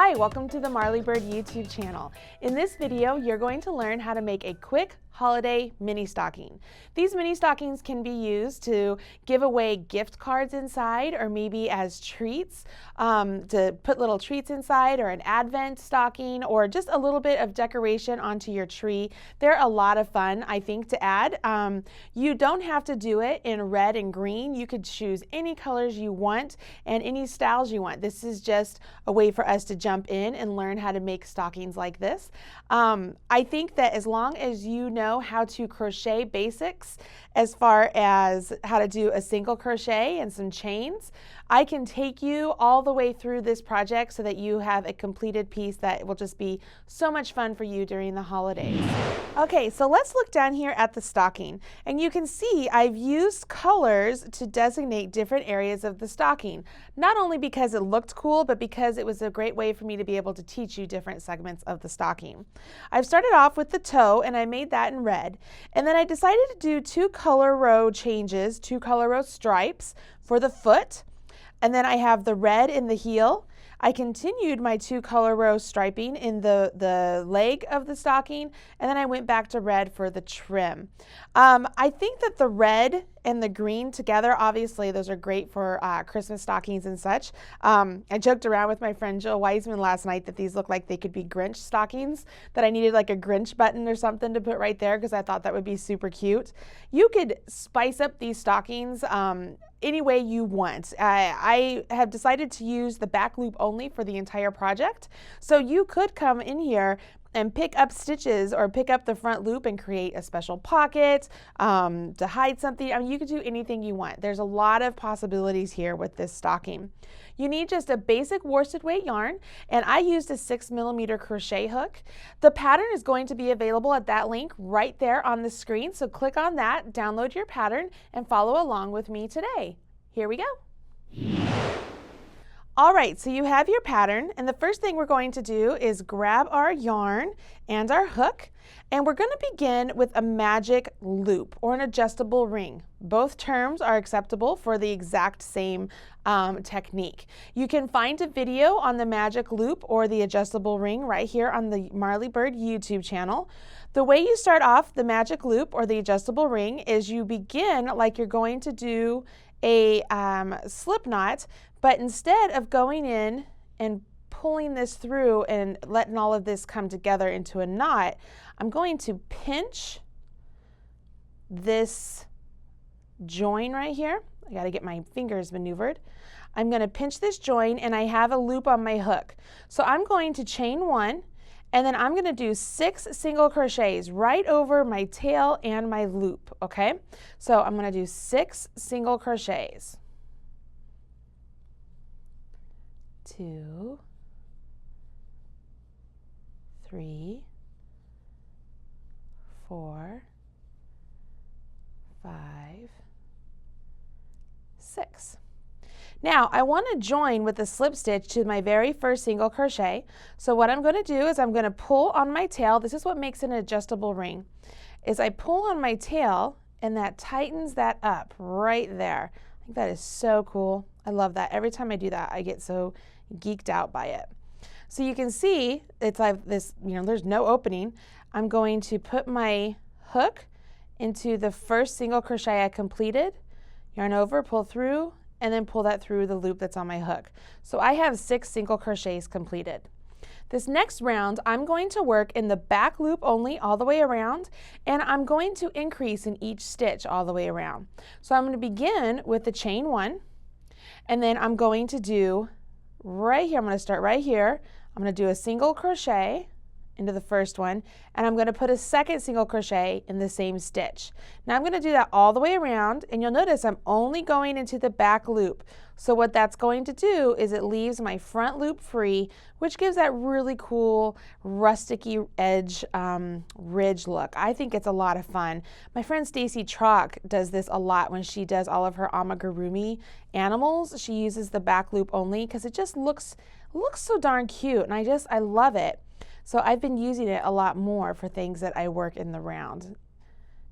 Hi, welcome to the Marley Bird YouTube channel. In this video, you're going to learn how to make a quick holiday mini stocking. These mini stockings can be used to give away gift cards inside, or maybe as treats, to put little treats inside, or an advent stocking, or just a little bit of decoration onto your tree. They're a lot of fun, I think, to add. You don't have to do it in red and green. You could choose any colors you want and any styles you want. This is just a way for us to jump in and learn how to make stockings like this. I think that as long as you know how to crochet basics, as far as how to do a single crochet and some chains, I can take you all the way through this project so that you have a completed piece that will just be so much fun for you during the holidays. Okay, so let's look down here at the stocking, and you can see I've used colors to designate different areas of the stocking, not only because it looked cool, but because it was a great way for me to be able to teach you different segments of the stocking. I've started off with the toe, and I made that in red, and then I decided to do two color row changes, two color row stripes for the foot, and then I have the red in the heel. I continued my two color row striping in the leg of the stocking, and then I went back to red for the trim. I think that the red and the green together, obviously those are great for Christmas stockings and such. I joked around with my friend Jill Wiseman last night that these look like they could be Grinch stockings, that I needed like a Grinch button or something to put right there because I thought that would be super cute. You could spice up these stockings any way you want. I have decided to use the back loop only for the entire project. So you could come in here and pick up stitches or pick up the front loop and create a special pocket to hide something. I mean, you could do anything you want. There's a lot of possibilities here with this stocking. You need just a basic worsted weight yarn, and I used a 6mm crochet hook. The pattern is going to be available at that link right there on the screen, so click on that, download your pattern, and follow along with me today. Here we go. All right, so you have your pattern, and the first thing we're going to do is grab our yarn and our hook, and we're going to begin with a magic loop or an adjustable ring. Both terms are acceptable for the exact same technique. You can find a video on the magic loop or the adjustable ring right here on the Marley Bird YouTube channel. The way you start off the magic loop or the adjustable ring is you begin like you're going to do a slip knot, but instead of going in and pulling this through and letting all of this come together into a knot, I'm going to pinch this join right here. I got to get my fingers maneuvered. I'm going to pinch this join, and I have a loop on my hook. So I'm going to chain one, and then I'm going to do 6 single crochets right over my tail and my loop, okay? So I'm going to do 6 single crochets. 2, 3, 4, 5, 6. Now I want to join with a slip stitch to my very first single crochet. So what I'm going to do is I'm going to pull on my tail. This is what makes an adjustable ring, is I pull on my tail and that tightens that up right there. I think that is so cool. I love that. Every time I do that, I get so geeked out by it. So you can see it's like this, there's no opening. I'm going to put my hook into the first single crochet I completed, yarn over, pull through, and then pull that through the loop that's on my hook. So I have 6 single crochets completed. This next round, I'm going to work in the back loop only all the way around, and I'm going to increase in each stitch all the way around. So I'm going to begin with the chain 1, and then I'm going to do right here, I'm going to start right here. I'm going to do a single crochet into the first one, and I'm going to put a second single crochet in the same stitch. Now I'm going to do that all the way around, and you'll notice I'm only going into the back loop. So what that's going to do is it leaves my front loop free, which gives that really cool rusticy edge ridge look. I think it's a lot of fun. My friend Stacy Trock does this a lot when she does all of her amigurumi animals. She uses the back loop only because it just looks so darn cute, and I love it. So I've been using it a lot more for things that I work in the round.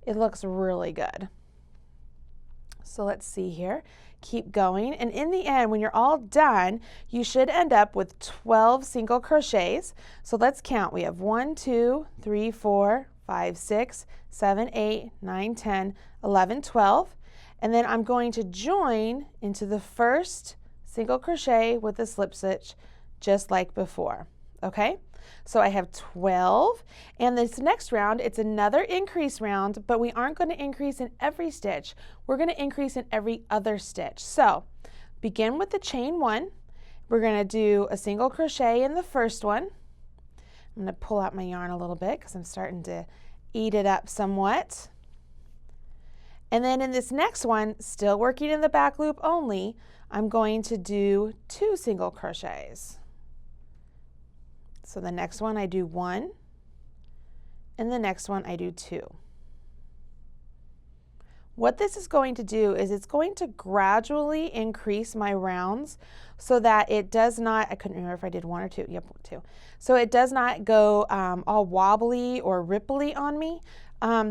It looks really good. So let's see here. Keep going, and in the end, when you're all done, you should end up with 12 single crochets. So let's count. We have 1, 2, 3, 4, 5, 6, 7, 8, 9, 10, 11, 12. And then I'm going to join into the first single crochet with a slip stitch just like before. Okay? So I have 12, and this next round, it's another increase round, but we aren't going to increase in every stitch. We're going to increase in every other stitch. So begin with the chain 1. We're going to do a single crochet in the first one. I'm going to pull out my yarn a little bit because I'm starting to eat it up somewhat. And then in this next one, still working in the back loop only, I'm going to do 2 single crochets. So the next one I do 1, and the next one I do 2. What this is going to do is it's going to gradually increase my rounds so that it does not, I couldn't remember if I did 1 or 2, yep, 2. So it does not go all wobbly or ripply on me.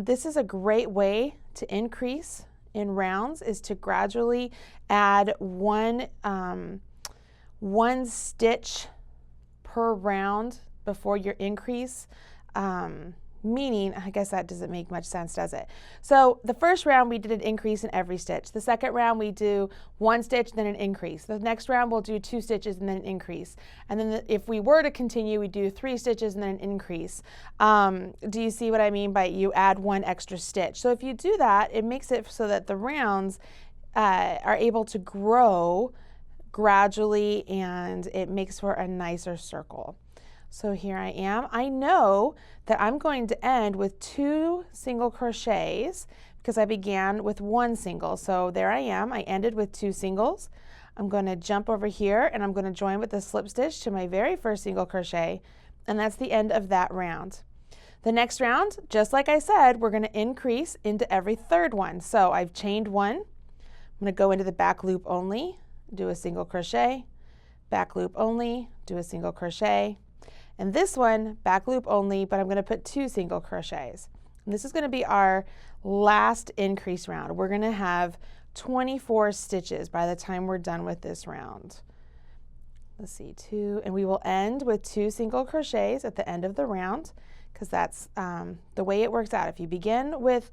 This is a great way to increase in rounds, is to gradually add one stitch per round before your increase, meaning, I guess that doesn't make much sense, does it? So the first round we did an increase in every stitch. The second round we do 1 stitch, then an increase. The next round we'll do 2 stitches and then an increase. And then if we were to continue, we do 3 stitches and then an increase. Do you see what I mean by you add 1 extra stitch? So if you do that, it makes it so that the rounds are able to grow gradually, and it makes for a nicer circle. So here I am. I know that I'm going to end with 2 single crochets because I began with 1 single. So there I am. I ended with 2 singles. I'm going to jump over here and I'm going to join with a slip stitch to my very first single crochet, and that's the end of that round. The next round, just like I said, we're going to increase into every third one. So I've chained 1. I'm going to go into the back loop only, do a single crochet, back loop only, do a single crochet, and this one back loop only, but I'm going to put 2 single crochets. And this is going to be our last increase round. We're going to have 24 stitches by the time we're done with this round. Let's see, 2, and we will end with 2 single crochets at the end of the round, because that's the way it works out. If you begin with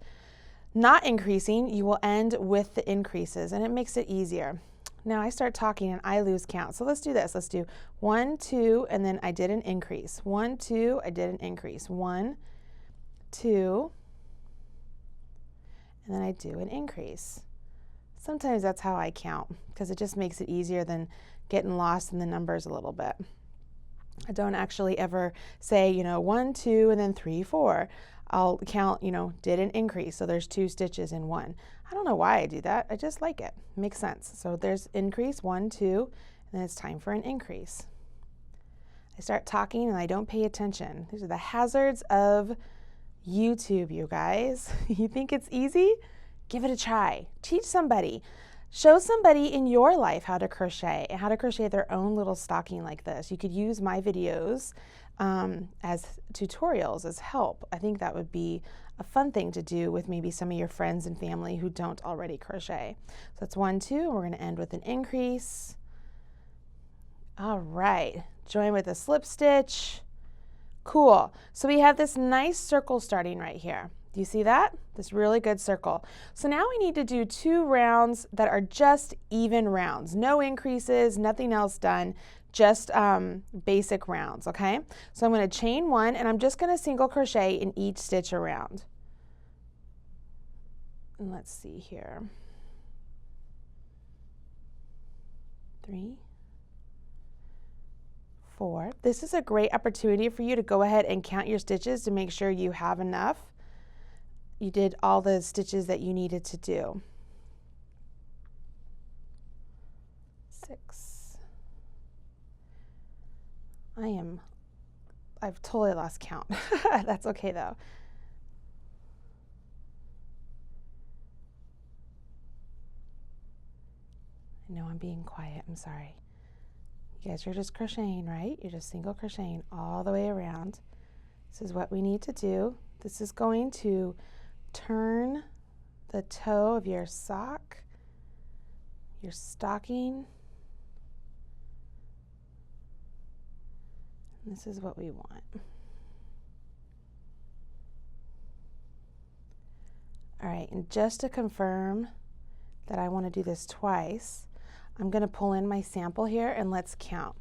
not increasing, you will end with the increases, and it makes it easier. Now I start talking and I lose count. So let's do this. Let's do 1, 2, and then I did an increase. 1, 2, I did an increase. 1, 2, and then I do an increase. Sometimes that's how I count because it just makes it easier than getting lost in the numbers a little bit. I don't actually ever say, 1, 2, and then 3, 4. I'll count, did an increase, so there's 2 stitches in 1. I don't know why I do that. I just like it. Makes sense. So there's increase, 1, 2, and then it's time for an increase. I start talking and I don't pay attention. These are the hazards of YouTube, you guys. You think it's easy? Give it a try. Teach somebody. Show somebody in your life how to crochet and how to crochet their own little stocking like this. You could use my videos as tutorials, as help. I think that would be a fun thing to do with maybe some of your friends and family who don't already crochet. So that's 1, 2, and we're going to end with an increase. All right, join with a slip stitch. Cool. So we have this nice circle starting right here. Do you see that? This really good circle. So now we need to do 2 rounds that are just even rounds. No increases, nothing else done, just basic rounds, okay? So I'm going to chain 1 and I'm just going to single crochet in each stitch around. And let's see here. 3, 4. This is a great opportunity for you to go ahead and count your stitches to make sure you have enough. You did all the stitches that you needed to do. 6. I've totally lost count. That's okay though. I know I'm being quiet, I'm sorry. You guys are just crocheting, right? You're just single crocheting all the way around. This is what we need to do. This is going to turn the toe of your sock your stocking. This is what we want. All right, and just to confirm that I want to do this twice, I'm going to pull in my sample here and let's count.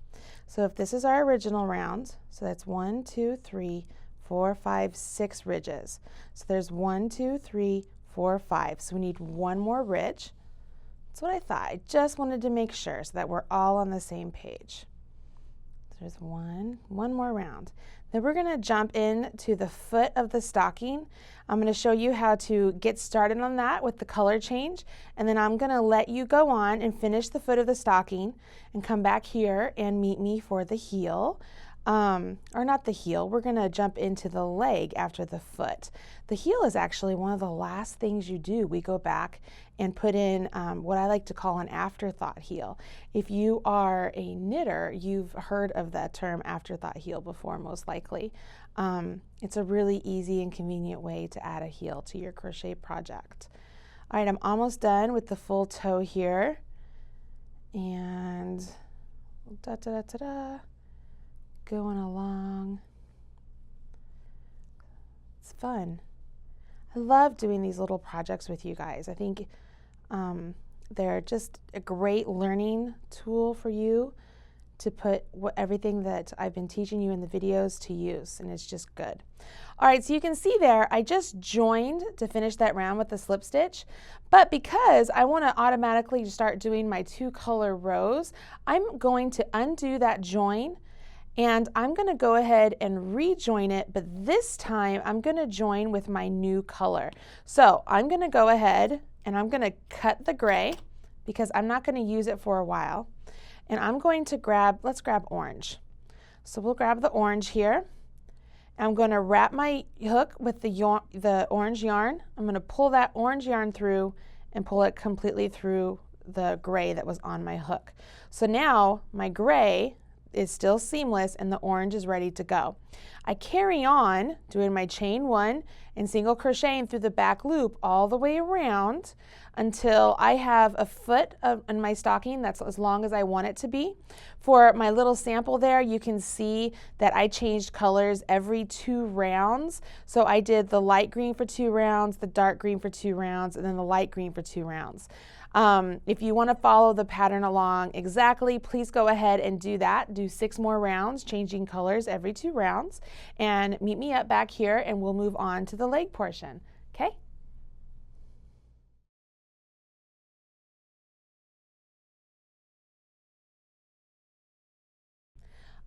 So if this is our original round, so that's 1, 2, 3, 4, 5, 6 ridges. So there's 1, 2, 3, 4, 5. So we need one more ridge. That's what I thought. I just wanted to make sure so that we're all on the same page. There's one more round. Then we're going to jump in to the foot of the stocking. I'm going to show you how to get started on that with the color change, and then I'm going to let you go on and finish the foot of the stocking and come back here and meet me for the heel. Or not the heel, we're going to jump into the leg after the foot. The heel is actually one of the last things you do. We go back and put in what I like to call an afterthought heel. If you are a knitter, you've heard of that term afterthought heel before, most likely. It's a really easy and convenient way to add a heel to your crochet project. All right, I'm almost done with the full toe here. And going along. It's fun. I love doing these little projects with you guys. I think they're just a great learning tool for you to put everything that I've been teaching you in the videos to use, and it's just good. All right, so you can see there, I just joined to finish that round with the slip stitch, but because I want to automatically start doing my 2-color rows, I'm going to undo that join, and I'm going to go ahead and rejoin it, but this time I'm going to join with my new color. So I'm going to go ahead and I'm going to cut the gray because I'm not going to use it for a while. And I'm going to let's grab orange. So we'll grab the orange here. I'm going to wrap my hook with the orange yarn. I'm going to pull that orange yarn through and pull it completely through the gray that was on my hook. So now my gray is still seamless and the orange is ready to go. I carry on doing my chain 1 and single crocheting through the back loop all the way around until I have a foot in my stocking that's as long as I want it to be. For my little sample there, you can see that I changed colors every 2 rounds. So I did the light green for 2 rounds, the dark green for 2 rounds, and then the light green for 2 rounds. If you want to follow the pattern along exactly, please go ahead and do that. Do 6 more rounds, changing colors every 2 rounds, and meet me up back here and we'll move on to the leg portion, okay?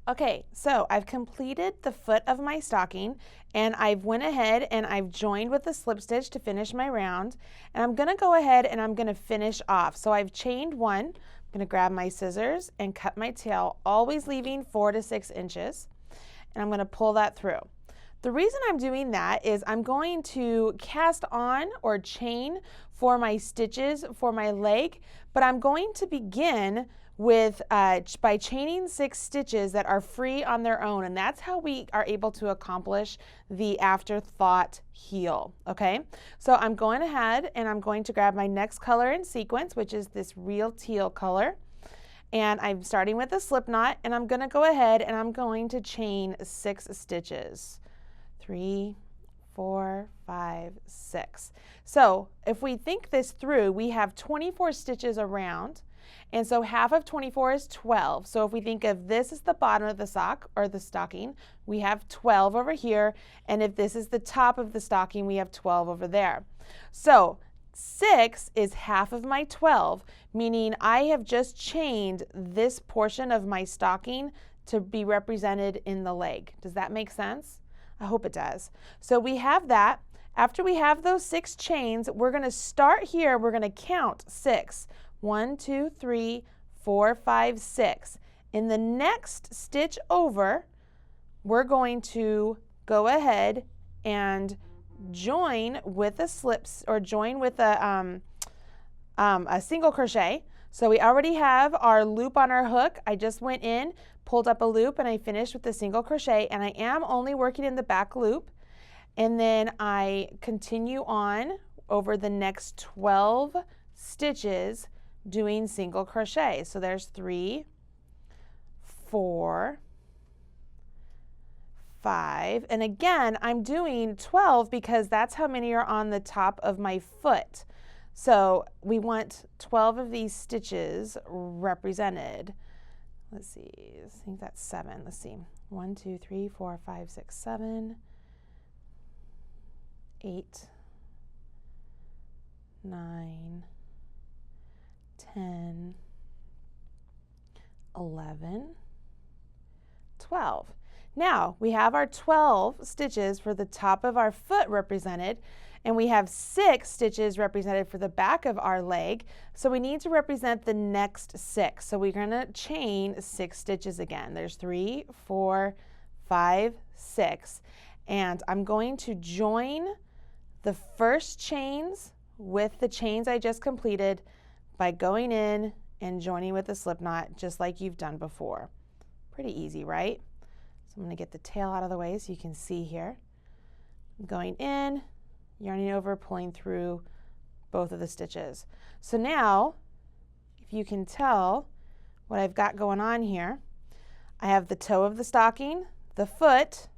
Okay, so I've completed the foot of my stocking and I've went ahead and I've joined with the slip stitch to finish my round, and I'm going to go ahead and I'm going to finish off. So I've chained 1, I'm going to grab my scissors and cut my tail, always leaving 4 to 6 inches, and I'm going to pull that through. The reason I'm doing that is I'm going to cast on or chain for my stitches for my leg, but I'm going to begin with by chaining 6 stitches that are free on their own, and that's how we are able to accomplish the afterthought heel, okay? So I'm going ahead and I'm going to grab my next color in sequence, which is this real teal color, and I'm starting with a slip knot, and I'm going to go ahead and I'm going to chain 6 stitches. 3, 4, 5, 6. So if we think this through, we have 24 stitches around, and so half of 24 is 12. So if we think of this as the bottom of the sock or the stocking, we have 12 over here, and if this is the top of the stocking, we have 12 over there. So 6 is half of my 12, meaning I have just chained this portion of my stocking to be represented in the leg. Does that make sense? I hope it does. So we have that. After we have those 6 chains, we're going to start here. We're going to count 6. 1, 2, 3, 4, 5, 6. In the next stitch over, we're going to go ahead and join with a slips or join with a single crochet. So we already have our loop on our hook. I just went in, pulled up a loop, and I finished with a single crochet, and I am only working in the back loop. And then I continue on over the next 12 stitches, doing single crochet. So there's 3, 4, 5, and again I'm doing 12 because that's how many are on the top of my foot. So we want 12 of these stitches represented. Let's see, I think that's 7. Let's see, 1, 2, 3, 4, 5, 6, 7, 8, 9, 10, 11, 12. Now we have our 12 stitches for the top of our foot represented, and we have 6 stitches represented for the back of our leg. So we need to represent the next 6. So we're going to chain 6 stitches again. There's 3, 4, 5, 6. And I'm going to join the first chains with the chains I just completed by going in and joining with a slip knot just like you've done before. Pretty easy, right? So I'm going to get the tail out of the way so you can see here. I'm going in, yarning over, pulling through both of the stitches. So now, if you can tell what I've got going on here, I have the toe of the stocking, the foot,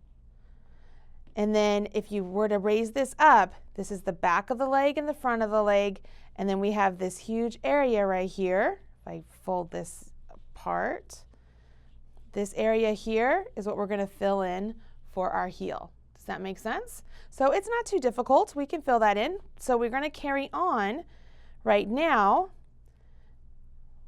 and then if you were to raise this up, this is the back of the leg and the front of the leg, and then we have this huge area right here. If I fold this apart, this area here is what we're going to fill in for our heel. Does that make sense? So it's not too difficult. We can fill that in. So we're going to carry on right now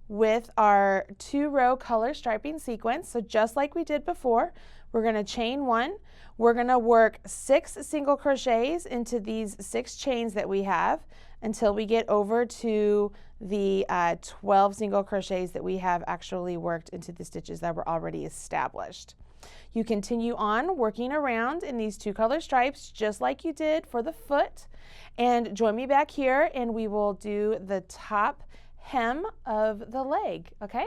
with our 2-row color striping sequence. So just like we did before, we're going to chain 1. We're going to work 6 single crochets into these 6 chains that we have until we get over to the 12 single crochets that we have actually worked into the stitches that were already established. You continue on working around in these 2 color stripes just like you did for the foot, and join me back here and we will do the top hem of the leg, okay?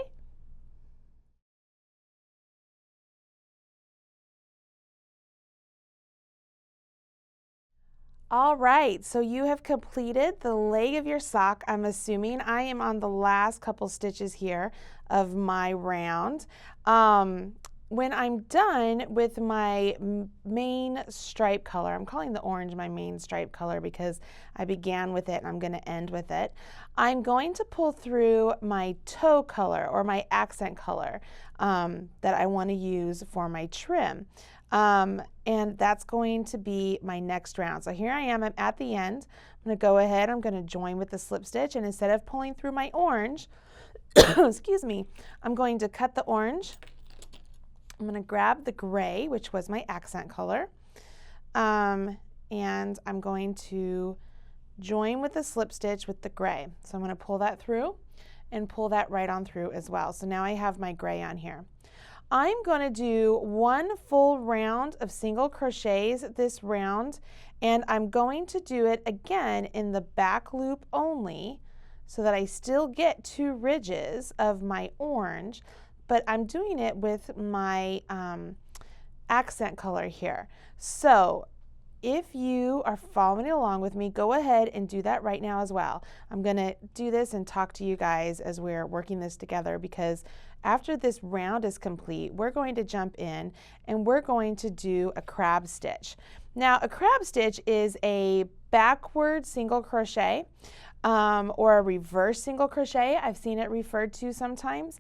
All right, so you have completed the leg of your sock. I'm assuming I am on the last couple stitches here of my round. When I'm done with my main stripe color, I'm calling the orange my main stripe color because I began with it and I'm going to end with it. I'm going to pull through my toe color or my accent color that I want to use for my trim. And that's going to be my next round. So here I am, I'm at the end. I'm going to go ahead, I'm going to join with the slip stitch, and instead of pulling through my orange, excuse me, I'm going to cut the orange. I'm going to grab the gray, which was my accent color, and I'm going to join with the slip stitch with the gray. So I'm going to pull that through and pull that right on through as well. So now I have my gray on here. I'm going to do 1 full round of single crochets this round, and I'm going to do it again in the back loop only so that I still get 2 ridges of my orange, but I'm doing it with my accent color here. So if you are following along with me, go ahead and do that right now as well. I'm going to do this and talk to you guys as we're working this together, because after this round is complete, we're going to jump in and we're going to do a crab stitch. Now, a crab stitch is a backward single crochet or a reverse single crochet. I've seen it referred to sometimes.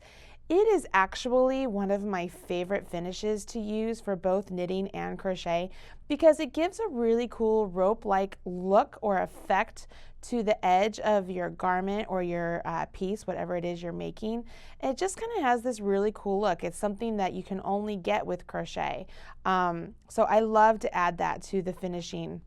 It is actually one of my favorite finishes to use for both knitting and crochet because it gives a really cool rope-like look or effect to the edge of your garment or your piece, whatever it is you're making. It just kind of has this really cool look. It's something that you can only get with crochet. So I love to add that to the finishing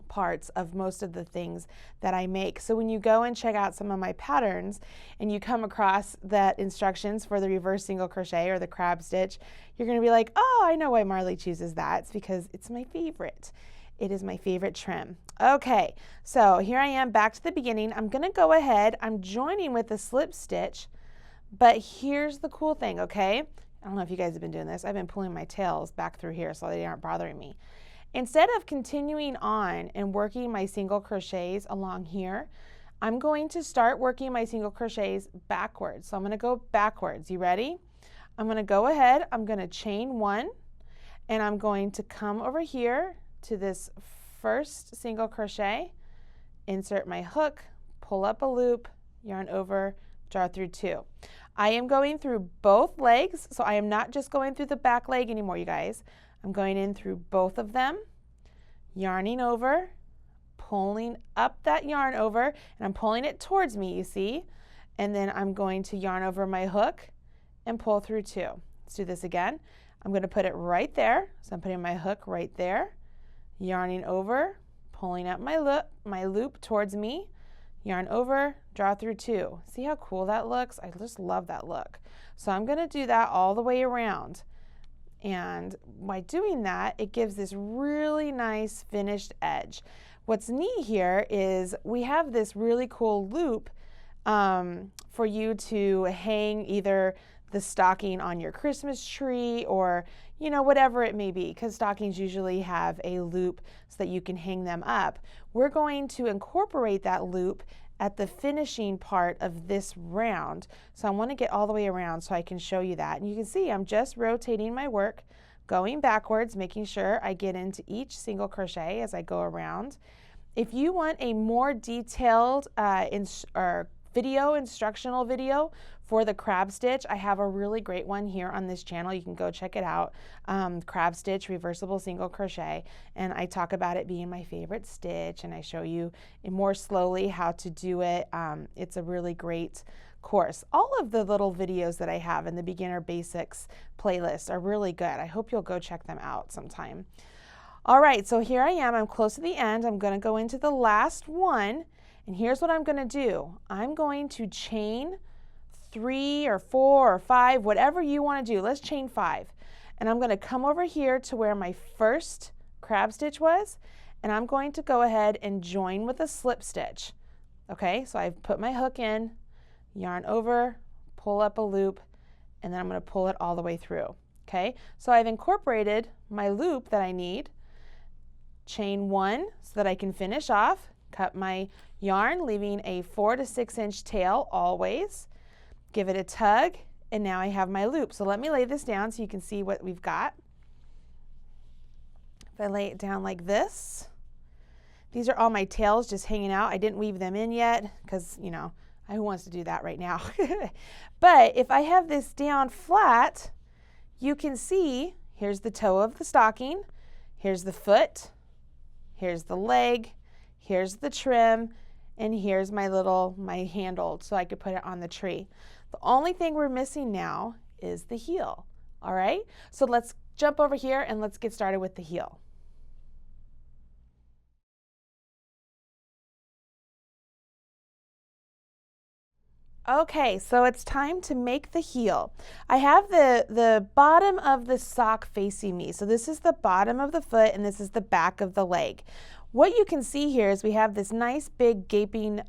parts of most of the things that I make. So when you go and check out some of my patterns and you come across that instructions for the reverse single crochet or the crab stitch, you're going to be like, oh, I know why Marley chooses that. It's because it's my favorite. It is my favorite trim. Okay, so here I am back to the beginning. I'm going to go ahead. I'm joining with a slip stitch, but here's the cool thing, okay? I don't know if you guys have been doing this. I've been pulling my tails back through here so they aren't bothering me. Instead of continuing on and working my single crochets along here, I'm going to start working my single crochets backwards. So I'm going to go backwards. You ready? I'm going to go ahead, I'm going to chain 1, and I'm going to come over here to this first single crochet, insert my hook, pull up a loop, yarn over, draw through 2. I am going through both legs, so I am not just going through the back leg anymore, you guys. I'm going in through both of them, yarning over, pulling up that yarn over, and I'm pulling it towards me, you see, and then I'm going to yarn over my hook and pull through 2. Let's do this again. I'm going to put it right there, so I'm putting my hook right there, yarning over, pulling up my loop towards me, yarn over, draw through 2. See how cool that looks? I just love that look. So I'm going to do that all the way around. And by doing that, it gives this really nice finished edge. What's neat here is we have this really cool loop for you to hang either the stocking on your Christmas tree or, you know, whatever it may be, because stockings usually have a loop so that you can hang them up. We're going to incorporate that loop at the finishing part of this round. So I want to get all the way around so I can show you that. And you can see I'm just rotating my work, going backwards, making sure I get into each single crochet as I go around. If you want a more detailed instructional video for the crab stitch, I have a really great one here on this channel. You can go check it out, crab stitch reversible single crochet, and I talk about it being my favorite stitch, and I show you more slowly how to do it. It's a really great course. All of the little videos that I have in the beginner basics playlist are really good. I hope you'll go check them out sometime. All right, so here I am. I'm close to the end. I'm going to go into the last one, and here's what I'm going to do. I'm going to chain 3 or 4 or 5, whatever you want to do. Let's chain 5. And I'm going to come over here to where my first crab stitch was, and I'm going to go ahead and join with a slip stitch. Okay, so I've put my hook in, yarn over, pull up a loop, and then I'm going to pull it all the way through. Okay, so I've incorporated my loop that I need, chain 1 so that I can finish off, cut my yarn, leaving a 4 to 6 inch tail always, give it a tug, and now I have my loop. So let me lay this down so you can see what we've got. If I lay it down like this, these are all my tails just hanging out. I didn't weave them in yet because, you know, who wants to do that right now? But if I have this down flat, you can see here's the toe of the stocking, here's the foot, here's the leg, here's the trim, and here's my handle so I could put it on the tree. The only thing we're missing now is the heel. All right, so let's jump over here and let's get started with the heel. Okay, so it's time to make the heel. I have the bottom of the sock facing me. So this is the bottom of the foot and this is the back of the leg. What you can see here is we have this nice big gaping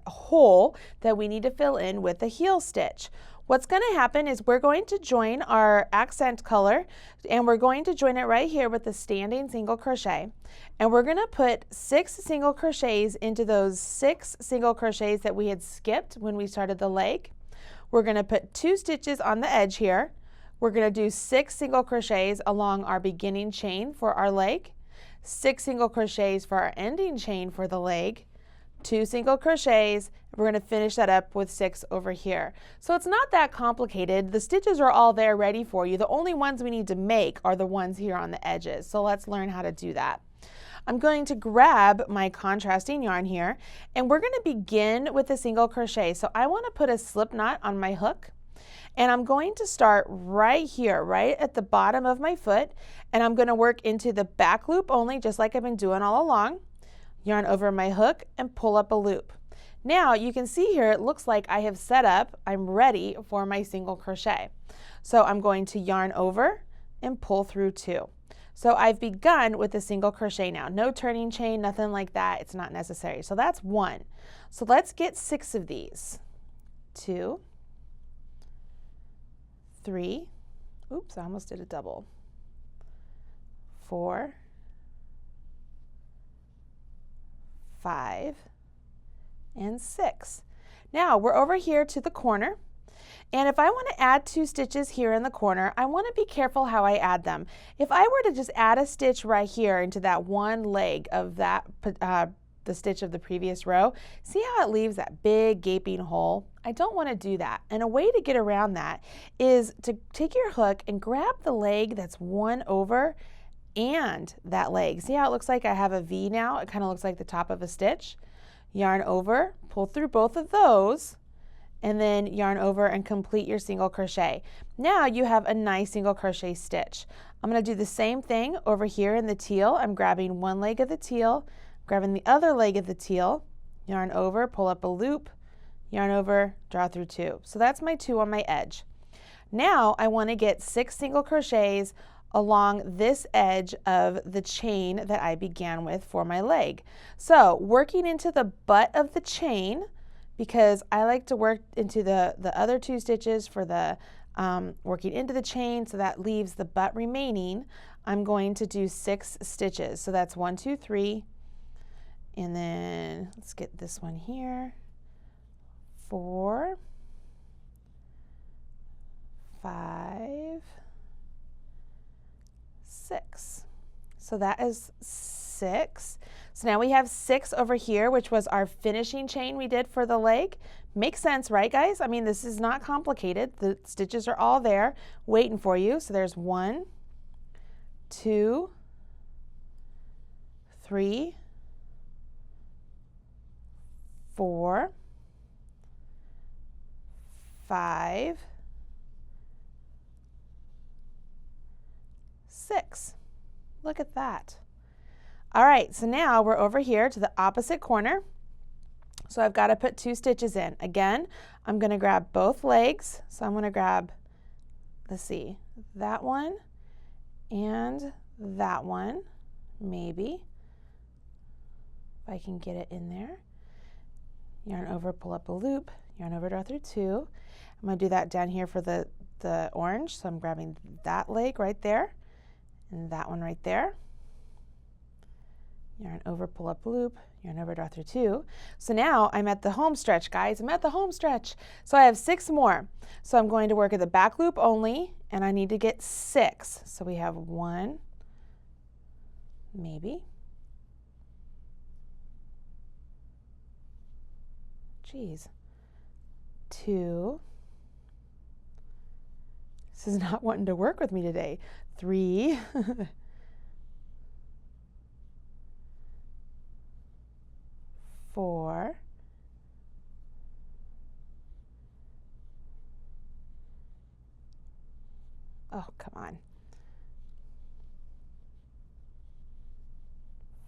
hole that we need to fill in with a heel stitch. What's going to happen is we're going to join our accent color and we're going to join it right here with the standing single crochet, and we're going to put 6 single crochets into those 6 single crochets that we had skipped when we started the leg. We're going to put 2 stitches on the edge here. We're going to do 6 single crochets along our beginning chain for our leg, 6 single crochets for our ending chain for the leg, 2 single crochets. We're going to finish that up with 6 over here. So it's not that complicated. The stitches are all there ready for you. The only ones we need to make are the ones here on the edges. So let's learn how to do that. I'm going to grab my contrasting yarn here, and we're going to begin with a single crochet. So I want to put a slip knot on my hook, and I'm going to start right here, right at the bottom of my foot, and I'm going to work into the back loop only, just like I've been doing all along. Yarn over my hook and pull up a loop. Now you can see here it looks like I have set up, I'm ready for my single crochet. So I'm going to yarn over and pull through 2. So I've begun with a single crochet now. No turning chain, nothing like that. It's not necessary. So that's 1. So let's get 6 of these. 2, 3, oops, I almost did a double. 4, 5, and 6. Now we're over here to the corner. And if I want to add 2 stitches here in the corner, I want to be careful how I add them. If I were to just add a stitch right here into that one leg of that the stitch of the previous row, see how it leaves that big gaping hole? I don't want to do that. And a way to get around that is to take your hook and grab the leg that's one over and that leg. See how it looks like I have a V now? It kind of looks like the top of a stitch. Yarn over, pull through both of those, and then yarn over and complete your single crochet. Now you have a nice single crochet stitch. I'm going to do the same thing over here in the teal. I'm grabbing one leg of the teal, grabbing the other leg of the teal, yarn over, pull up a loop, yarn over, draw through 2. So that's my 2 on my edge. Now I want to get 6 single crochets along this edge of the chain that I began with for my leg. So working into the butt of the chain, because I like to work into the other 2 stitches for the working into the chain, so that leaves the butt remaining, I'm going to do 6 stitches. So that's 1, 2, 3, and then let's get this one here, 4, 5, 6. So that is 6. So now we have 6 over here, which was our finishing chain we did for the leg. Makes sense, right guys? I mean, this is not complicated. The stitches are all there waiting for you. So there's 1, 2, 3, 4, 5, 6. Look at that. All right, so now we're over here to the opposite corner. So I've got to put 2 stitches in. Again, I'm going to grab both legs. So I'm going to grab, let's see, that one and that one, maybe, if I can get it in there. Yarn over, pull up a loop, yarn over, draw through 2. I'm going to do that down here for the orange. So I'm grabbing that leg right there and that one right there. Yarn over, pull up a loop, yarn over, draw through 2. So now I'm at the home stretch, guys. I'm at the home stretch. So I have 6 more. So I'm going to work at the back loop only, and I need to get 6. So we have 1, maybe. Geez. 2. This is not wanting to work with me today. 3. 4,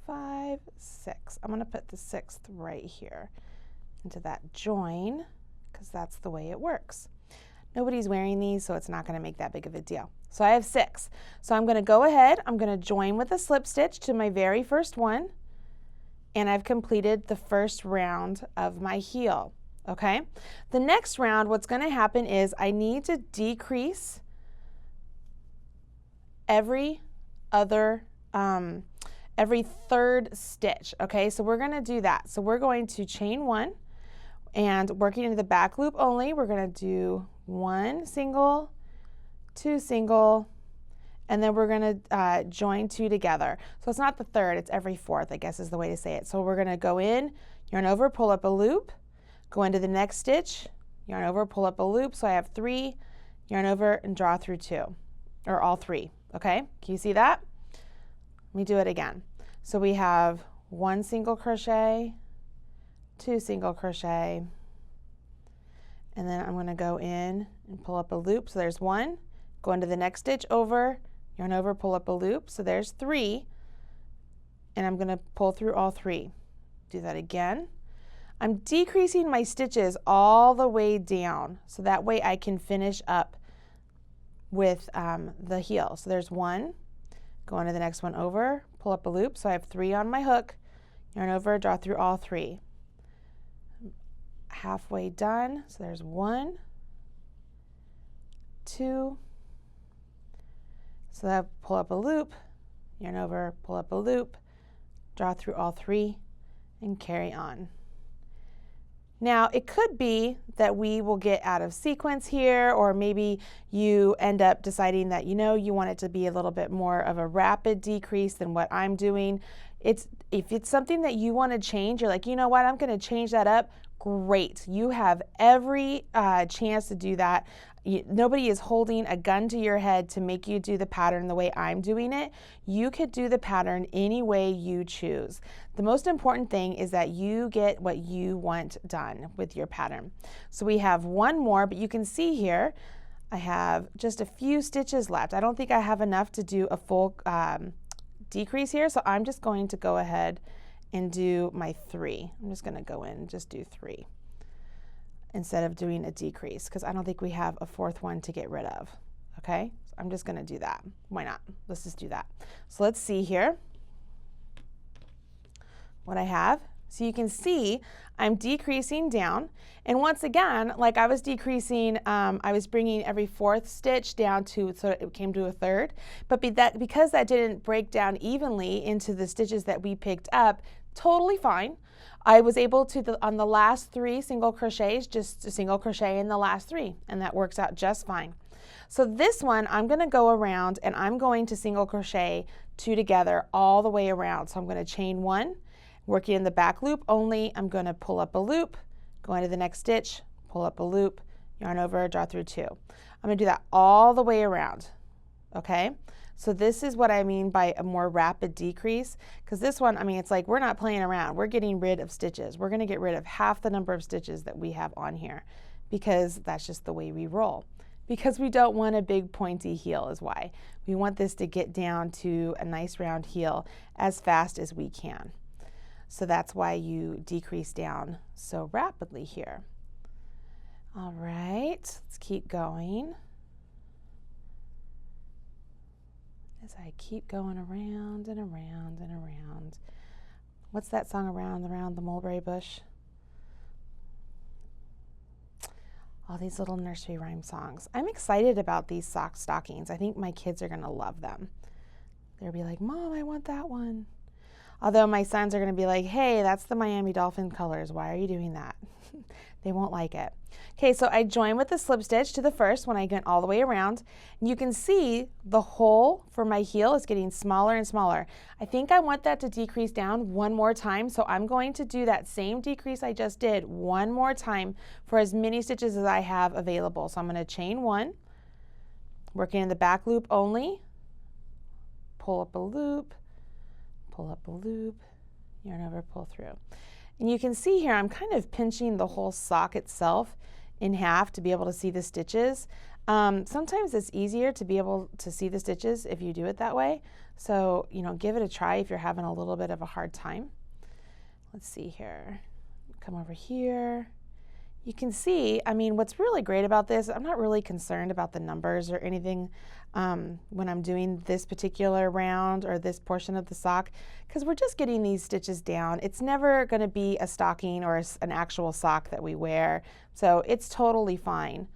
5, 6. I'm going to put the 6th right here into that join because that's the way it works. Nobody's wearing these, so it's not going to make that big of a deal. So I have 6. So I'm going to go ahead, I'm going to join with a slip stitch to my very first one, and I've completed the first round of my heel, okay? The next round, what's going to happen is I need to decrease every third stitch, okay? So we're going to do that. So we're going to chain 1, and working into the back loop only, we're going to do 1 single, 2 single, and then we're going to join 2 together. So it's not the third, it's every 4th, I guess is the way to say it. So we're going to go in, yarn over, pull up a loop, go into the next stitch, yarn over, pull up a loop. So I have 3, yarn over, and draw through 2, or all 3, okay? Can you see that? Let me do it again. So we have 1 single crochet, 2 single crochet, and then I'm going to go in and pull up a loop. So there's 1, go into the next stitch over, yarn over, pull up a loop. So there's 3, and I'm going to pull through all 3. Do that again. I'm decreasing my stitches all the way down so that way I can finish up with the heel. So there's 1, go into the next one over, pull up a loop. So I have 3 on my hook, yarn over, draw through all 3. Halfway done. So there's 1, 2. So that pull up a loop, yarn over, pull up a loop, draw through all 3, and carry on. Now, it could be that we will get out of sequence here, or maybe you end up deciding that, you know, you want it to be a little bit more of a rapid decrease than what I'm doing. If it's something that you want to change, you're like, you know what, I'm going to change that up. Great. You have every chance to do that. Nobody is holding a gun to your head to make you do the pattern the way I'm doing it. You could do the pattern any way you choose. The most important thing is that you get what you want done with your pattern. So we have one more, but you can see here, I have just a few stitches left. I don't think I have enough to do a full decrease here, so I'm just going to go ahead and do my 3. I'm just going to go in and just do 3 instead of doing a decrease, because I don't think we have a 4th one to get rid of. Okay, so I'm just going to do that. Why not? Let's just do that. So let's see here what I have. So you can see I'm decreasing down, and once again, like I was decreasing, I was bringing every 4th stitch down to, so it came to a 3rd, but because that didn't break down evenly into the stitches that we picked up, totally fine. I was able to, on the last 3 single crochets, just a single crochet in the last 3, and that works out just fine. So this one, I'm going to go around and I'm going to single crochet 2 together all the way around. So I'm going to chain 1, working in the back loop only. I'm going to pull up a loop, go into the next stitch, pull up a loop, yarn over, draw through 2. I'm going to do that all the way around. Okay? So this is what I mean by a more rapid decrease, because this one, I mean, it's like we're not playing around. We're getting rid of stitches. We're going to get rid of half the number of stitches that we have on here, because that's just the way we roll. Because we don't want a big pointy heel is why. We want this to get down to a nice round heel as fast as we can. So that's why you decrease down so rapidly here. All right, let's keep going. As I keep going around and around and around. What's that song, Around the Mulberry Bush? All these little nursery rhyme songs. I'm excited about these stockings. I think my kids are going to love them. They'll be like, Mom, I want that one. Although my sons are going to be like, hey, that's the Miami Dolphin colors. Why are you doing that? They won't like it. Okay, so I join with the slip stitch to the first when I get all the way around. And you can see the hole for my heel is getting smaller and smaller. I think I want that to decrease down one more time, so I'm going to do that same decrease I just did one more time for as many stitches as I have available. So I'm going to chain 1, working in the back loop only, pull up a loop, pull up a loop, yarn over, pull through. And you can see here I'm kind of pinching the whole sock itself in half to be able to see the stitches. Sometimes it's easier to be able to see the stitches if you do it that way. So, you know, give it a try if you're having a little bit of a hard time. Let's see here. Come over here. You can see, I mean, what's really great about this, I'm not really concerned about the numbers or anything when I'm doing this particular round or this portion of the sock, because we're just getting these stitches down. It's never going to be a stocking or an actual sock that we wear, so it's totally fine.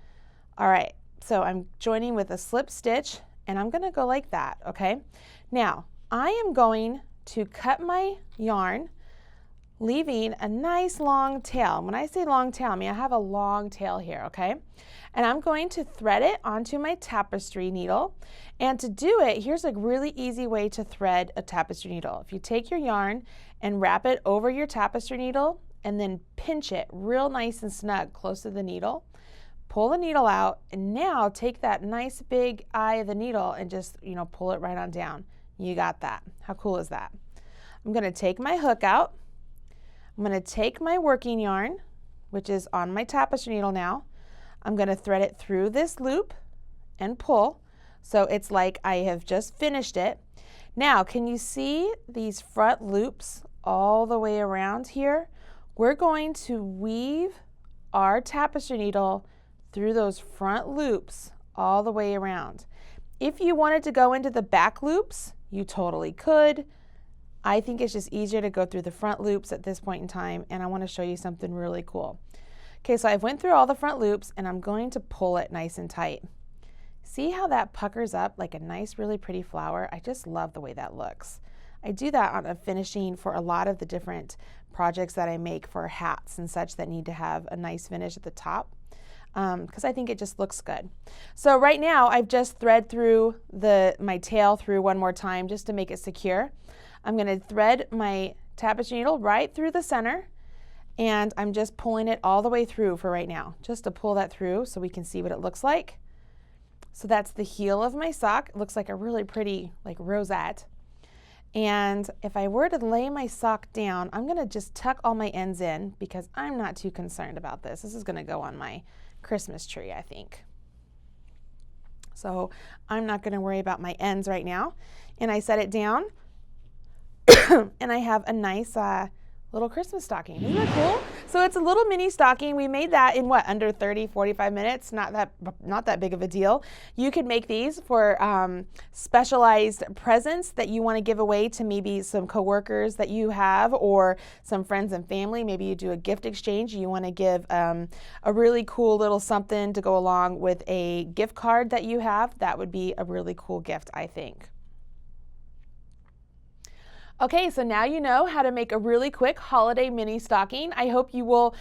All right, so I'm joining with a slip stitch, and I'm going to go like that, okay? Now, I am going to cut my yarn, leaving a nice long tail. When I say long tail, I mean I have a long tail here, okay? And I'm going to thread it onto my tapestry needle. And to do it, here's a really easy way to thread a tapestry needle. If you take your yarn and wrap it over your tapestry needle and then pinch it real nice and snug close to the needle, pull the needle out, and now take that nice big eye of the needle and just, you know, pull it right on down. You got that. How cool is that? I'm going to take my hook out. I'm going to take my working yarn, which is on my tapestry needle now. I'm going to thread it through this loop and pull. So it's like I have just finished it. Now, can you see these front loops all the way around here? We're going to weave our tapestry needle through those front loops all the way around. If you wanted to go into the back loops, you totally could. I think it's just easier to go through the front loops at this point in time, and I want to show you something really cool. Okay, so I've went through all the front loops, and I'm going to pull it nice and tight. See how that puckers up like a nice, really pretty flower? I just love the way that looks. I do that on a finishing for a lot of the different projects that I make for hats and such that need to have a nice finish at the top, because I think it just looks good. So right now I've just thread through my tail through one more time just to make it secure. I'm going to thread my tapestry needle right through the center, and I'm just pulling it all the way through for right now, just to pull that through so we can see what it looks like. So that's the heel of my sock. It looks like a really pretty like rosette. And if I were to lay my sock down, I'm going to just tuck all my ends in because I'm not too concerned about this. This is going to go on my Christmas tree, I think. So I'm not going to worry about my ends right now. And I set it down and I have a nice little Christmas stocking. Isn't that cool? So it's a little mini stocking. We made that in what, under 30, 45 minutes? Not that big of a deal. You could make these for specialized presents that you want to give away to maybe some coworkers that you have or some friends and family. Maybe you do a gift exchange. You want to give a really cool little something to go along with a gift card that you have. That would be a really cool gift, I think. Okay, so now you know how to make a really quick holiday mini stocking. I hope you will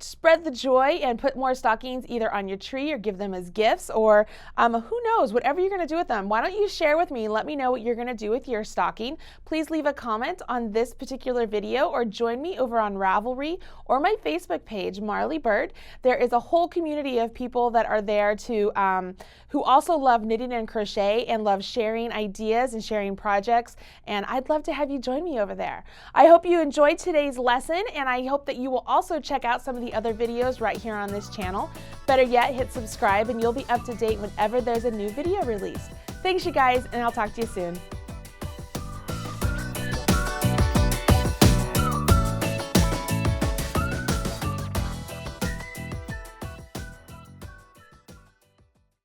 spread the joy and put more stockings either on your tree or give them as gifts, or who knows, whatever you're going to do with them. Why don't you share with me? Let me know what you're going to do with your stocking. Please leave a comment on this particular video or join me over on Ravelry or my Facebook page, Marley Bird. There is a whole community of people that are there to who also love knitting and crochet and love sharing ideas and sharing projects, and I'd love to have you join me over there. I hope you enjoyed today's lesson, and I hope that you will also check out some of the other videos right here on this channel. Better yet, hit subscribe and you'll be up to date whenever there's a new video released. Thanks you guys, and I'll talk to you soon.